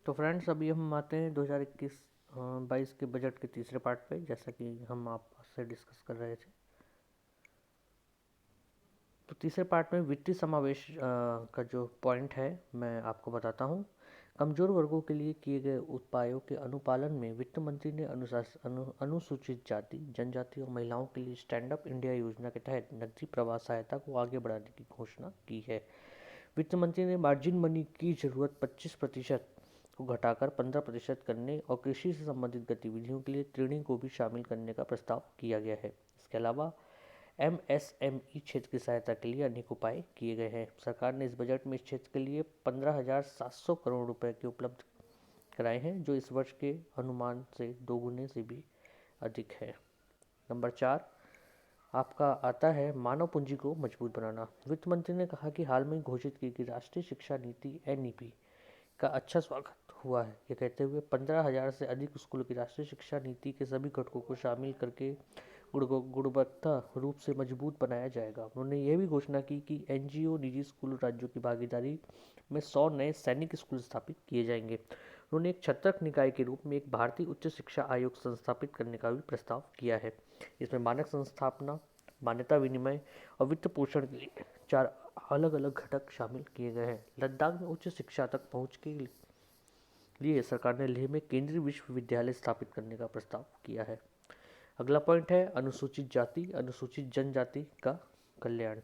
तो फ्रेंड्स, अभी हम आते हैं 2021-22 के बजट के तीसरे पार्ट पे, जैसा कि हम आपसे डिस्कस कर रहे थे। तो तीसरे पार्ट में वित्तीय समावेश का जो पॉइंट है मैं आपको बताता हूँ। कमजोर वर्गों के लिए किए गए उपायों के अनुपालन में वित्त मंत्री ने अनुसूचित जाति, जनजाति और महिलाओं के लिए स्टैंड अप इंडिया योजना के तहत नकदी प्रवाह सहायता को आगे बढ़ाने की घोषणा की है। वित्त मंत्री ने मार्जिन मनी की जरूरत 25% को घटाकर 15% करने और कृषि से संबंधित गतिविधियों के लिए ऋणी को भी शामिल करने का प्रस्ताव किया गया है। इसके अलावा एमएसएमई क्षेत्र की सहायता के लिए अनेक उपाय किए गए हैं। सरकार ने इस बजट में इस क्षेत्र के लिए 15,700 करोड़ रुपए के उपलब्ध कराए हैं, जो इस वर्ष के अनुमान से दोगुने से भी अधिक है। नंबर 4 आपका आता है मानव पूंजी को मजबूत बनाना। वित्त मंत्री ने कहा कि हाल में घोषित की गई राष्ट्रीय शिक्षा नीति एनईपी का अच्छा स्वागत हुआ है। ये कहते हुए 15,000 से अधिक स्कूलों की राष्ट्रीय शिक्षा नीति के सभी घटकों को शामिल करके गुणवत्ता रूप से मजबूत बनाया जाएगा। उन्होंने यह भी घोषणा की कि एनजीओ, निजी स्कूल, राज्यों की भागीदारी में 100 नए सैनिक स्कूल स्थापित किए जाएंगे। उन्होंने एक छत्रक निकाय के रूप में एक भारतीय उच्च शिक्षा आयोग संस्थापित करने का भी प्रस्ताव किया है। इसमें मानक संस्थापना, मान्यता विनिमय और वित्त पोषण के लिए 4 अलग अलग घटक शामिल किए गए हैं। लद्दाख में उच्च शिक्षा तक पहुंच के लिए सरकार ने लेह में केंद्रीय विश्वविद्यालय स्थापित करने का प्रस्ताव किया है। अगला पॉइंट है अनुसूचित जाति, अनुसूचित जनजाति का कल्याण।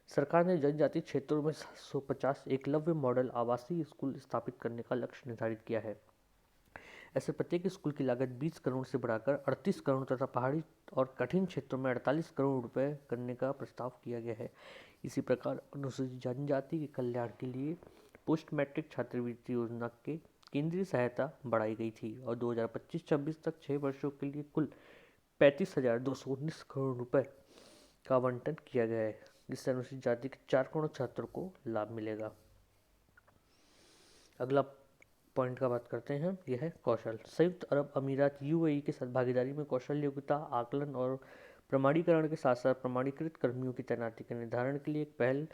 सरकार ने जनजाति क्षेत्रों में 750 एकलव्य मॉडल आवासीय स्कूल स्थापित करने का लक्ष्य निर्धारित किया है। ऐसे प्रत्येक स्कूल की लागत 20 करोड़ से बढ़ाकर 38 करोड़ तथा पहाड़ी और कठिन क्षेत्रों में 48 करोड़ रुपए करने का प्रस्ताव किया गया है। इसी प्रकार अनुसूचित जनजाति के कल्याण के लिए पोस्ट मैट्रिक छात्रवृत्ति योजना के केंद्रीय सहायता बढ़ाई गई थी और 2025-26 तक 6 वर्षों के लिए कुल 35,219 करोड़ रुपए का आवंटन किया गया है, जिससे अनुसूचित जाति के 4 करोड़ छात्रों को लाभ मिलेगा। अगला पॉइंट का बात करते हैं, यह है कौशल। संयुक्त अरब अमीरात यूएई के साथ भागीदारी में कौशल योग्यता आकलन और प्रमाणीकरण के साथ साथ प्रमाणीकृत कर्मियों की तैनाती के निर्धारण के लिए एक पहल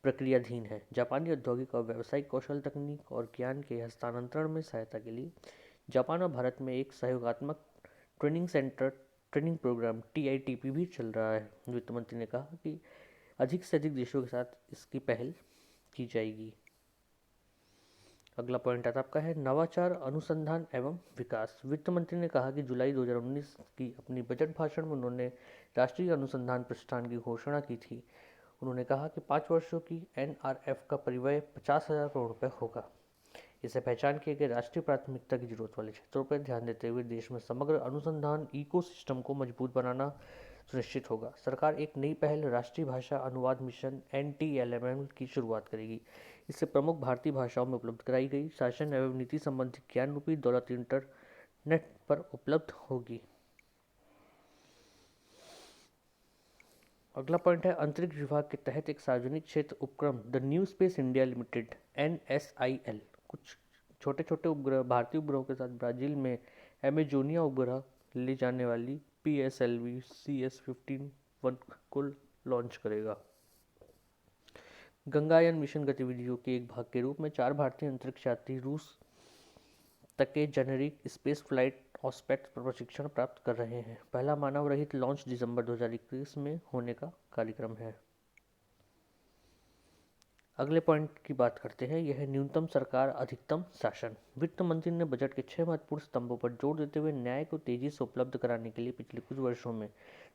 प्रक्रियाधीन है। जापानी औद्योगिक और व्यावसायिक कौशल, तकनीक और ज्ञान के हस्तांतरण में सहायता के लिए जापान और भारत में एक सहयोगात्मक ट्रेनिंग प्रोग्राम TITP भी चल रहा है। वित्त मंत्री ने कहा कि अधिक से अधिक देशों के साथ इसकी पहल की जाएगी। अगला पॉइंट आता आपका है नवाचार, अनुसंधान एवं विकास। वित्त मंत्री ने कहा कि जुलाई 2019 की अपनी बजट भाषण में उन्होंने राष्ट्रीय अनुसंधान प्रतिष्ठान की घोषणा की थी। उन्होंने कहा कि 5 वर्षों की NRF का परिव्यय 50,000 करोड़ रुपए होगा। इसे पहचान किए गए राष्ट्रीय प्राथमिकता की जरूरत वाले क्षेत्रों पर ध्यान देते हुए देश में समग्र अनुसंधान इकोसिस्टम को मजबूत बनाना सुनिश्चित होगा। सरकार एक नई पहल राष्ट्रीय भाषा अनुवाद मिशन NTLMM की शुरुआत करेगी। इससे प्रमुख भारतीय भाषाओं में उपलब्ध कराई गई शासन एवं नीति संबंधी ज्ञान रूपी दौलत इंटरनेट पर उपलब्ध होगी। अगला पॉइंट है अंतरिक्ष विभाग के तहत एक सार्वजनिक क्षेत्र उपक्रम the new space India limited NSIL कुछ छोटे छोटे उपग्रह भारतीय उपग्रहों के साथ ब्राजील में एमेजोनिया उपग्रह ले जाने वाली PSLV CS-15 को लॉन्च करेगा। गंगायान मिशन गतिविधियों के एक भाग के रूप में 4 भारतीय अंतरिक्ष यात्री रूस तक के जेनेरिक स्पेस फ्लाइट ऑस्पेक्ट पर प्रशिक्षण प्राप्त कर रहे हैं। पहला मानव रहित लॉन्च दिसंबर 2021 में होने का कार्यक्रम है। अगले पॉइंट की बात करते हैं, यह है न्यूनतम सरकार अधिकतम शासन। वित्त मंत्री ने बजट के 6 महत्वपूर्ण स्तंभों पर जोर देते हुए न्याय को तेजी से उपलब्ध कराने के लिए पिछले कुछ वर्षों में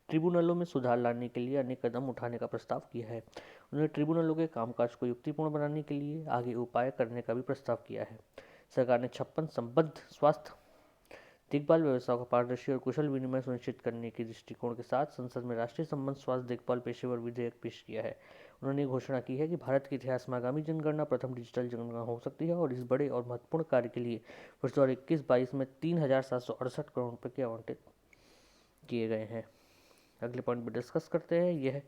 ट्रिब्यूनलों में सुधार लाने के लिए अनेक कदम उठाने का प्रस्ताव किया है। उन्होंने ट्रिब्यूनलों के कामकाज को युक्तिपूर्ण बनाने के लिए आगे उपाय करने का भी प्रस्ताव किया है। सरकार ने 56 संबद्ध स्वास्थ्य देखभाल व्यवस्थाओं का पारदर्शी और कुशल विनिमय सुनिश्चित करने के दृष्टिकोण के साथ संसद में राष्ट्रीय संबंध स्वास्थ्य देखभाल पेशेवर विधेयक पेश किया है। उन्होंने घोषणा की है कि भारत के इतिहास में आगामी जनगणना प्रथम डिजिटल जनगणना हो सकती है और इस बड़े और महत्वपूर्ण कार्य के लिए वर्ष 2021-22 में 3,768 करोड़ रुपए के आवंटित किए गए हैं। अगले पॉइंट पर डिस्कस करते हैं, यह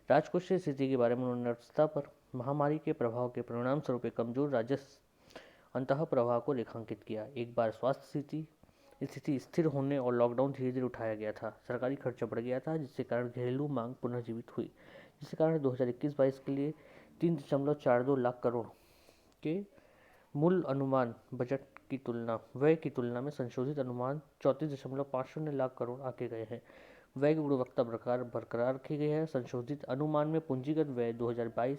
राजकोषीय स्थिति के बारे में। उन्होंने अर्थव्यवस्था पर महामारी के प्रभाव के परिणाम स्वरूप कमजोर राजस्व अंतः प्रवाह को रेखांकित किया। एक बार स्वास्थ्य स्थिति स्थिर होने और लॉकडाउन धीरे धीरे उठाया गया था, सरकारी खर्चा बढ़ गया था, जिसके कारण घरेलू मांग पुनर्जीवित हुई, जिसके कारण 2021-22 के लिए 3.42 लाख करोड़ के मूल अनुमान बजट की तुलना व्यय की तुलना में संशोधित अनुमान 34.50 लाख करोड़ आके गए हैं। व्यय की गुणवत्ता बरकरार रखी गई है। संशोधित अनुमान में पूंजीगत व्यय 2022,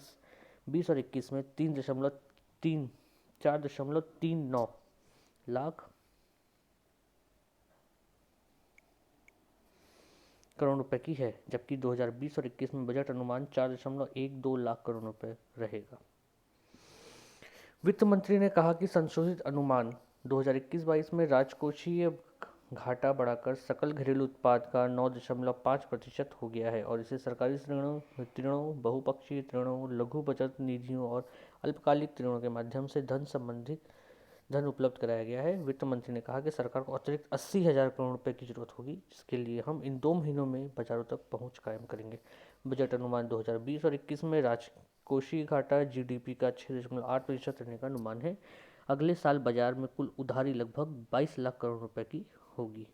20 और 21 में 4.39 लाख करोड़ रुपए की है, जबकि 2020 और 21 में बजट अनुमान 4.12 लाख करोड़ रुपए रहेगा। वित्त मंत्री ने कहा कि संशोधित अनुमान 2021-22 में राजकोषीय घाटा बढ़ाकर सकल घरेलू उत्पाद का 9.5% हो गया है और इसे सरकारी ऋणों, बहुपक्षीय ऋणों, लघु बचत निधियों और अल्पकालिक ऋणों के माध्यम से धन उपलब्ध कराया गया है। वित्त मंत्री ने कहा कि सरकार को अतिरिक्त 80,000 करोड़ रुपए की जरूरत होगी, जिसके लिए हम इन 2 महीनों में बाजारों तक पहुंच कायम करेंगे। बजट अनुमान 2020 और 21 में राजकोषीय घाटा जीडीपी का 6.8% रहने का अनुमान है। अगले साल बाजार में कुल उधारी लगभग 22 लाख करोड़ रुपए की होगी।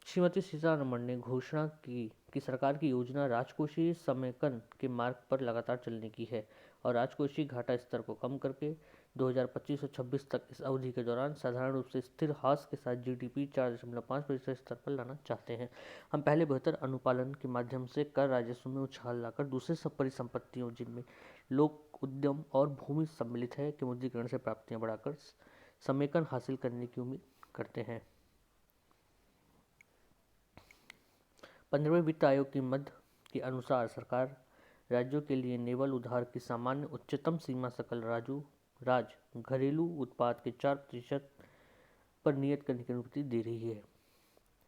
श्रीमती सीतारमण ने घोषणा की कि सरकार की योजना राजकोषीय समेकन के मार्ग पर लगातार चलने की है और राजकोषीय घाटा स्तर को कम करके 2025 और 26 तक इस अवधि के दौरान साधारण रूप से स्थिर ह्रास के साथ जीडीपी 4.5% स्तर पर लाना चाहते हैं। हम पहले बेहतर अनुपालन के माध्यम से कर राजस्व में उछाल लाकर दूसरे सब परिसंपत्तियों, जिनमें लोक उद्यम और भूमि सम्मिलित है, के मुद्रीकरण से प्राप्तियां बढ़ाकर समेकन हासिल करने की उम्मीद करते हैं। 15वें वित्त आयोग की मद के अनुसार सरकार राज्यों के लिए नेवल उधार की सामान्य उच्चतम सीमा सकल घरेलू उत्पाद के 4% पर नियत करने की अनुमति दे रही है।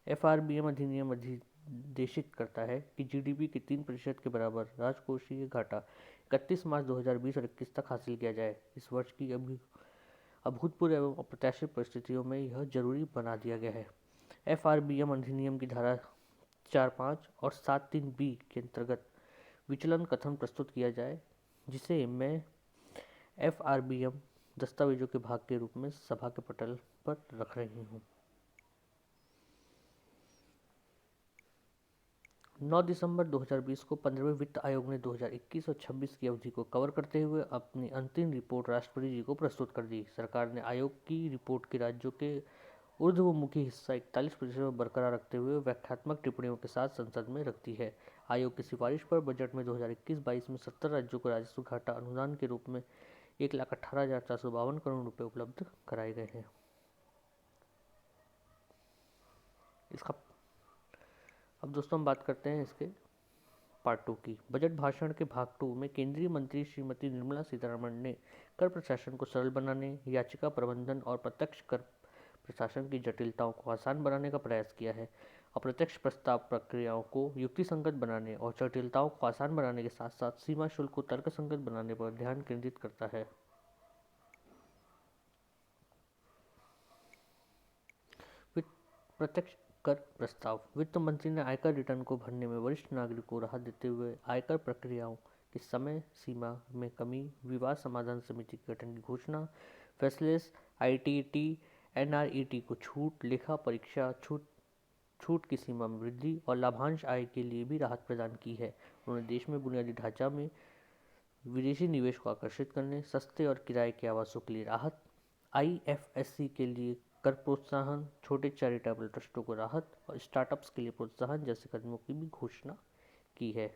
एफआरबीएम अधिनियम निर्देशित करता है कि जीडीपी के 3% के बराबर राजकोषीय घाटा 31 मार्च 2020 और 21 तक हासिल किया जाए। इस वर्ष की अभूतपूर्व एवं अप्रत्याशित परिस्थितियों में यह जरूरी बना दिया गया है। एफआरबीएम अधिनियम की धारा 4.5 और 7.3 के अंतर्गत विचलन कथन प्रस्तुत किया जाए, जिसे मैं एफआरबीएम दस्तावेजों के भाग के रूप में सभा के पटल पर रख रही हूँ। 9 दिसंबर 2020 को 15वें वित्त आयोग ने 2021 और 26 की अवधि को कवर करते हुए अपनी अंतिम रिपोर्ट राष्ट्रपति जी को प्रस्तुत कर दी। सरकार ने आयोग की रिपोर्ट के राज्यों के ऊर्ध्वमुखी हिस्सा 41% बरकरार रखते हुए व्याख्यात्मक टिप्पणियों के साथ संसद में रख दी है। आयोग की सिफारिश पर बजट में 2021-22 में 70 राज्यों को राजस्व घाटा अनुदान के रूप में 1,18,452 करोड़ रुपए उपलब्ध कराए गए हैं। इसका अब दोस्तों हम बात करते हैं इसके पार्ट 2 की। बजट भाषण के भाग 2 में केंद्रीय मंत्री श्रीमती निर्मला सीतारमण ने कर प्रशासन को सरल बनाने, याचिका प्रबंधन और प्रत्यक्ष कर प्रशासन की जटिलताओं को आसान बनाने का प्रयास किया है। अप्रत्यक्ष प्रस्ताव प्रक्रियाओं को युक्तिसंगत बनाने और जटिलताओं को आसान बनाने के साथ साथ सीमा शुल्क को तर्कसंगत बनाने पर ध्यान केंद्रित करता है। प्रत्यक्ष कर प्रस्ताव। वित्त मंत्री ने आयकर रिटर्न को भरने में वरिष्ठ नागरिक को राहत देते हुए आयकर प्रक्रियाओं की समय सीमा में कमी, विवाद समाधान समिति के गठन की घोषणा, फैसलेस आईटीटी एनआरईटी को छूट, लेखा परीक्षा छूट की सीमा में वृद्धि और लाभांश आय के लिए भी राहत प्रदान की है। उन्होंने देश में बुनियादी ढांचा में विदेशी निवेश को आकर्षित करने, सस्ते और किराए के आवासों के लिए राहत, आईएफएससी के लिए कर प्रोत्साहन, छोटे चैरिटेबल ट्रस्टों को राहत और स्टार्टअप्स के लिए प्रोत्साहन जैसे कदमों की भी घोषणा की है।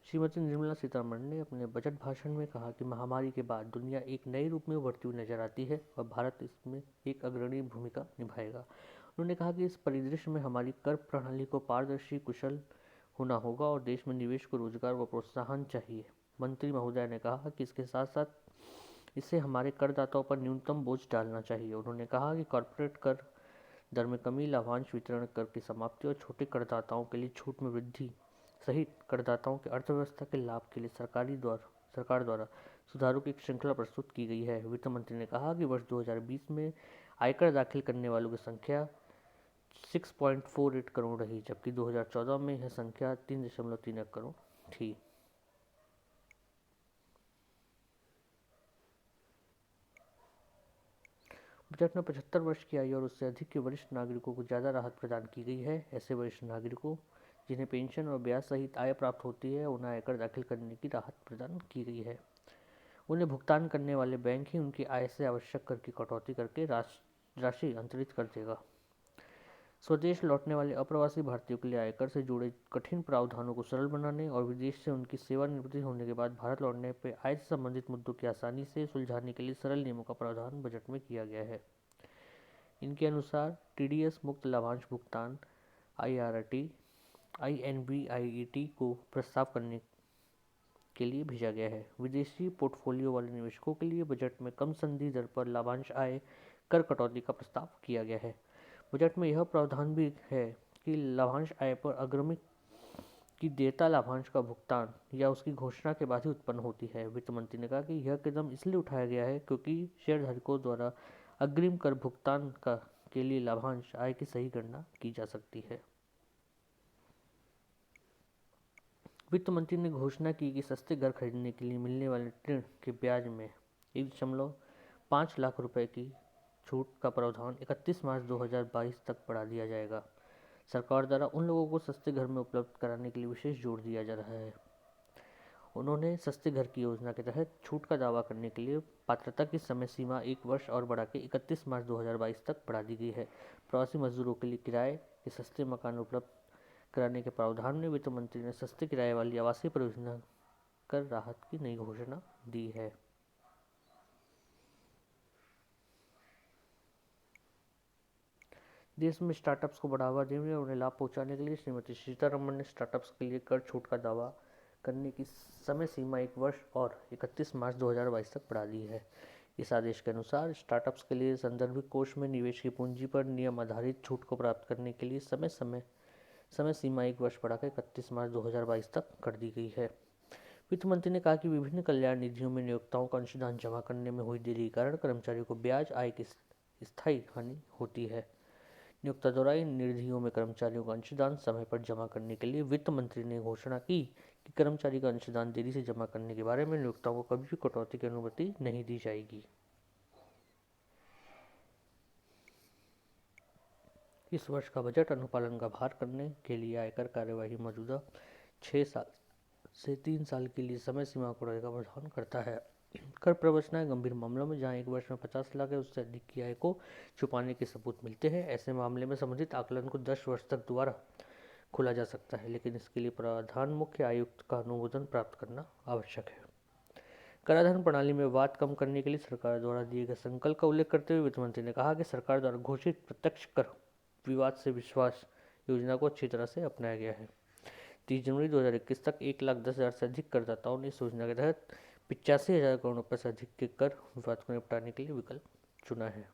श्रीमती निर्मला सीतारमण ने अपने बजट भाषण में कहा कि महामारी के बाद दुनिया एक नए रूप में उभरती हुई नजर आती है और भारत इसमें एक अग्रणी भूमिका निभाएगा। उन्होंने कहा कि इस परिदृश्य में हमारी कर प्रणाली को पारदर्शी, कुशल होना होगा और देश में निवेश को, रोजगार व प्रोत्साहन चाहिए। मंत्री महोदय ने कहा कि इसके साथ साथ इससे हमारे करदाताओं पर न्यूनतम बोझ डालना चाहिए। उन्होंने कहा कि कॉर्पोरेट कर दर में कमी, लाभांश वितरण कर की समाप्ति और छोटे करदाताओं के लिए छूट में वृद्धि सहित करदाताओं के अर्थव्यवस्था के लाभ के लिए सरकार द्वारा सुधारों की एक श्रृंखला प्रस्तुत की गई है। वित्त मंत्री ने कहा कि वर्ष 2020 में आयकर दाखिल करने वालों की संख्या 6.48 करोड़ रही, जबकि 2014 में यह संख्या 3.31 करोड़ थी। बजट में 75 वर्ष की आयु और उससे अधिक के वरिष्ठ नागरिकों को ज़्यादा राहत प्रदान की गई है। ऐसे वरिष्ठ नागरिकों जिन्हें पेंशन और ब्याज सहित आय प्राप्त होती है उन्हें आयकर दाखिल करने की राहत प्रदान की गई है। उन्हें भुगतान करने वाले बैंक ही उनकी आय से आवश्यक कर की कटौती करके राशि अंतरित कर देगा। स्वदेश लौटने वाले अप्रवासी भारतीयों के लिए आयकर से जुड़े कठिन प्रावधानों को सरल बनाने और विदेश से उनकी सेवानिवृत्ति होने के बाद भारत लौटने पर आय से संबंधित मुद्दों की आसानी से सुलझाने के लिए सरल नियमों का प्रावधान बजट में किया गया है। इनके अनुसार टीडीएस मुक्त लाभांश भुगतान आईआरटी आईएनबीआईटी को प्रस्ताव करने के लिए भेजा गया है। विदेशी पोर्टफोलियो वाले निवेशकों के लिए बजट में कम संधि दर पर लाभांश आय कर कटौती का प्रस्ताव किया गया है। बजट में यह प्रावधान भी है कि लाभांश आय पर अग्रिम की देयता लाभांश का भुगतान या उसकी घोषणा के बाद ही उत्पन्न होती है। वित्त मंत्री ने कहा कि यह कदम इसलिए उठाया गया है क्योंकि शेयरधारकों द्वारा अग्रिम कर भुगतान के लिए लाभांश आय की सही गणना की जा सकती है। वित्त मंत्री ने घोषणा की कि सस्ते घर खरीदने के लिए मिलने वाले ऋण के ब्याज में 1.5 लाख रुपए की छूट का प्रावधान 31 मार्च 2022 तक बढ़ा दिया जाएगा। सरकार द्वारा उन लोगों को सस्ते घर में उपलब्ध कराने के लिए विशेष जोर दिया जा रहा है। उन्होंने सस्ते घर की योजना के तहत छूट का दावा करने के लिए पात्रता की समय सीमा 1 वर्ष और बढ़ा के 31 मार्च 2022 तक बढ़ा दी गई है। प्रवासी मजदूरों के लिए किराए के सस्ते मकान उपलब्ध कराने के प्रावधान में वित्त मंत्री ने सस्ते किराए वाली आवासीय परियोजना कर राहत की नई घोषणा दी है। देश में स्टार्टअप्स को बढ़ावा देने और उन्हें लाभ पहुंचाने के लिए श्रीमती सीतारमण ने स्टार्टअप्स के लिए कर छूट का दावा करने की समय सीमा 1 वर्ष और 31 मार्च 2022 तक बढ़ा दी है। इस आदेश के अनुसार स्टार्टअप्स के लिए संदर्भित कोष में निवेश की पूंजी पर नियम आधारित छूट को प्राप्त करने के लिए समय सीमा 1 वर्ष बढ़ाकर 31 मार्च 2022 तक कर दी गई है। वित्त मंत्री ने कहा कि विभिन्न कल्याण निधियों में नियोक्ताओं का अंशदान जमा करने में हुई देरी के कारण कर्मचारियों को ब्याज आय की स्थायी हानि होती है। नियोक्ता द्वारा इन निधियों में कर्मचारियों का अंशदान समय पर जमा करने के लिए वित्त मंत्री ने घोषणा की कि कर्मचारी का अंशदान देरी से जमा करने के बारे में नियोक्ताओं को कभी भी कटौती की अनुमति नहीं दी जाएगी। इस वर्ष का बजट अनुपालन का भार करने के लिए आयकर कार्यवाही मौजूदा 6 साल से 3 साल के लिए समय सीमा को बढ़ाने का प्रावधान करता है। कर प्रवंचनाएं गंभीर मामलों में जहां एक वर्ष में 50 लाख या उससे अधिक की आय को छुपाने के सबूत मिलते हैं, ऐसे मामले में संबंधित आकलन को 10 वर्ष तक दोबारा खोला जा सकता है, लेकिन इसके लिए प्रधान मुख्य आयुक्त का अनुमोदन प्राप्त करना आवश्यक है। कराधान प्रणाली में वाद कम करने के लिए सरकार द्वारा दिए गए संकल्प का उल्लेख करते हुए वित्त मंत्री ने कहा कि सरकार द्वारा घोषित प्रत्यक्ष कर विवाद से विश्वास योजना को अच्छी तरह से अपनाया गया है। 30 जनवरी 2021 तक 1,10,000 से अधिक करदाताओं ने इस योजना के तहत 85,000 करोड़ रुपये से अधिक के कर विवाद को निपटाने के लिए विकल्प चुना है।